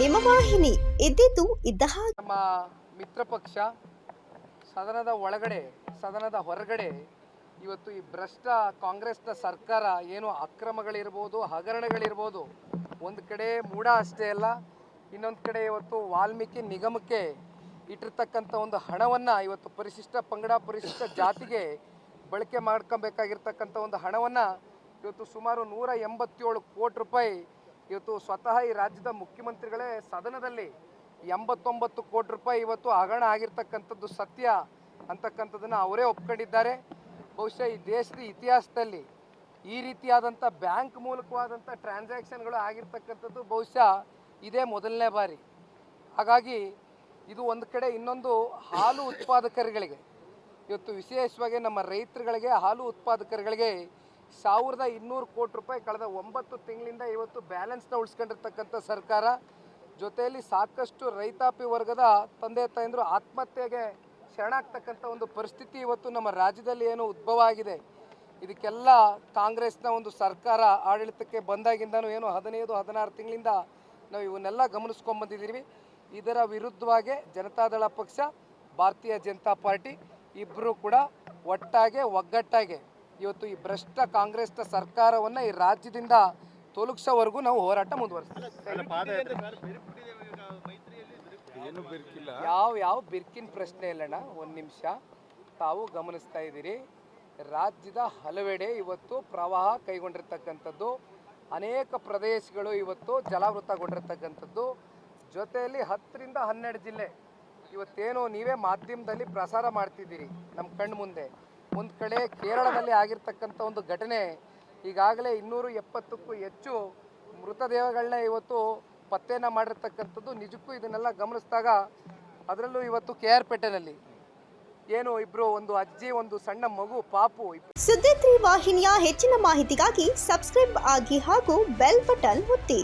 ಹಿಮವಾಹಿನಿ ಇದ್ದಿದ್ದು ಇದ್ದ ಹಾಗೆ. ನಮ್ಮ ಮಿತ್ರ ಪಕ್ಷ ಸದನದ ಒಳಗಡೆ ಸದನದ ಹೊರಗಡೆ ಇವತ್ತು ಈ ಭ್ರಷ್ಟ ಕಾಂಗ್ರೆಸ್ನ ಸರ್ಕಾರ ಏನು ಅಕ್ರಮಗಳಿರ್ಬೋದು, ಹಗರಣಗಳಿರ್ಬೋದು, ಒಂದು ಕಡೆ ಮೂಡ ಅಷ್ಟೇ ಅಲ್ಲ, ಇನ್ನೊಂದು ಕಡೆ ಇವತ್ತು ವಾಲ್ಮೀಕಿ ನಿಗಮಕ್ಕೆ ಇಟ್ಟಿರ್ತಕ್ಕಂಥ ಒಂದು ಹಣವನ್ನು ಇವತ್ತು ಪರಿಶಿಷ್ಟ ಪಂಗಡ ಪರಿಶಿಷ್ಟ ಜಾತಿಗೆ ಬಳಕೆ ಮಾಡ್ಕೊಬೇಕಾಗಿರ್ತಕ್ಕಂಥ ಒಂದು ಹಣವನ್ನು ಇವತ್ತು ಸುಮಾರು 187 ಕೋಟಿ ರೂಪಾಯಿ ಇವತ್ತು ಸ್ವತಃ ಈ ರಾಜ್ಯದ ಮುಖ್ಯಮಂತ್ರಿಗಳೇ ಸದನದಲ್ಲಿ 89 ಕೋಟಿ ರೂಪಾಯಿ ಇವತ್ತು ಹಗರಣ ಆಗಿರ್ತಕ್ಕಂಥದ್ದು ಸತ್ಯ ಅಂತಕ್ಕಂಥದ್ದನ್ನು ಅವರೇ ಒಪ್ಕೊಂಡಿದ್ದಾರೆ. ಬಹುಶಃ ಈ ದೇಶದ ಇತಿಹಾಸದಲ್ಲಿ ಈ ರೀತಿಯಾದಂಥ ಬ್ಯಾಂಕ್ ಮೂಲಕವಾದಂಥ ಟ್ರಾನ್ಸಾಕ್ಷನ್ಗಳು ಆಗಿರ್ತಕ್ಕಂಥದ್ದು ಬಹುಶಃ ಇದೇ ಮೊದಲನೇ ಬಾರಿ. ಹಾಗಾಗಿ ಇದು ಒಂದು ಕಡೆ. ಇನ್ನೊಂದು ಹಾಲು ಉತ್ಪಾದಕರುಗಳಿಗೆ ಇವತ್ತು ವಿಶೇಷವಾಗಿ ನಮ್ಮ ರೈತರುಗಳಿಗೆ, ಹಾಲು ಉತ್ಪಾದಕರುಗಳಿಗೆ 1200 ಕೋಟಿ ರೂಪಾಯಿ ಕಳೆದ 9 ತಿಂಗಳಿಂದ ಇವತ್ತು ಬ್ಯಾಲೆನ್ಸ್ನ ಉಳಿಸ್ಕೊಂಡಿರ್ತಕ್ಕಂಥ ಸರ್ಕಾರ. ಜೊತೆಯಲ್ಲಿ ಸಾಕಷ್ಟು ರೈತಾಪಿ ವರ್ಗದ ತಂದೆ ತಾಯಂದರು ಆತ್ಮಹತ್ಯೆಗೆ ಶರಣಾಗ್ತಕ್ಕಂಥ ಒಂದು ಪರಿಸ್ಥಿತಿ ಇವತ್ತು ನಮ್ಮ ರಾಜ್ಯದಲ್ಲಿ ಏನು ಉದ್ಭವ ಆಗಿದೆ. ಇದಕ್ಕೆಲ್ಲ ಕಾಂಗ್ರೆಸ್ನ ಒಂದು ಸರ್ಕಾರ ಆಡಳಿತಕ್ಕೆ ಬಂದಾಗಿಂದನೂ ಏನು 15-16 ತಿಂಗಳಿಂದ ನಾವು ಇವನ್ನೆಲ್ಲ ಗಮನಿಸ್ಕೊಂಡ್ಬಂದಿದ್ದೀವಿ. ಇದರ ವಿರುದ್ಧವಾಗಿ ಜನತಾದಳ ಪಕ್ಷ, ಭಾರತೀಯ ಜನತಾ ಪಾರ್ಟಿ ಇಬ್ಬರು ಕೂಡ ಒಗ್ಗಟ್ಟಾಗಿ ಇವತ್ತು ಈ ಭ್ರಷ್ಟ ಕಾಂಗ್ರೆಸ್ನ ಸರ್ಕಾರವನ್ನು ಈ ರಾಜ್ಯದಿಂದ ತೊಲಗಿಸೋವರೆಗೂ ನಾವು ಹೋರಾಟ ಮುಂದುವರಿಸ್ತೀವಿ. ಯಾವ ಬಿರ್ಕಿನ ಪ್ರಶ್ನೆ ಇಲ್ಲಣ್ಣ. ಒಂದು ನಿಮಿಷ, ತಾವು ಗಮನಿಸ್ತಾ ಇದ್ದೀರಿ, ರಾಜ್ಯದ ಹಲವೆಡೆ ಇವತ್ತು ಪ್ರವಾಹ ಕೈಗೊಂಡಿರ್ತಕ್ಕಂಥದ್ದು, ಅನೇಕ ಪ್ರದೇಶಗಳು ಇವತ್ತು ಜಲಾವೃತಗೊಂಡಿರ್ತಕ್ಕಂಥದ್ದು. ಜೊತೆಯಲ್ಲಿ 10ರಿಂದ 12 ಜಿಲ್ಲೆ ಇವತ್ತೇನು ನೀವೇ ಮಾಧ್ಯಮದಲ್ಲಿ ಪ್ರಸಾರ ಮಾಡ್ತಿದ್ದೀರಿ ನಮ್ಮ ಕಣ್ಣು ಮುಂದೆ. ಒಂದು ಕಡೆ ಕೇರಳದಲ್ಲಿ ಆಗಿರ್ತಕ್ಕಂಥ ಒಂದು ಘಟನೆ, ಈಗಾಗಲೇ 270ಕ್ಕೂ ಹೆಚ್ಚು ಮೃತದೇಹಗಳನ್ನ ಇವತ್ತು ಪತ್ತೆಯನ್ನು ಮಾಡಿರ್ತಕ್ಕಂಥದ್ದು. ನಿಜಕ್ಕೂ ಇದನ್ನೆಲ್ಲ ಗಮನಿಸಿದಾಗ, ಅದರಲ್ಲೂ ಇವತ್ತು KR ಪೇಟೆನಲ್ಲಿ ಏನು ಇಬ್ಬರು, ಒಂದು ಅಜ್ಜಿ, ಒಂದು ಸಣ್ಣ ಮಗು, ಪಾಪು. ಸುದ್ದಿ 3 ವಾಹಿನಿಯ ಹೆಚ್ಚಿನ ಮಾಹಿತಿಗಾಗಿ ಸಬ್ಸ್ಕ್ರೈಬ್ ಆಗಿ ಹಾಗೂ ಬೆಲ್ ಬಟನ್ ಒತ್ತಿ.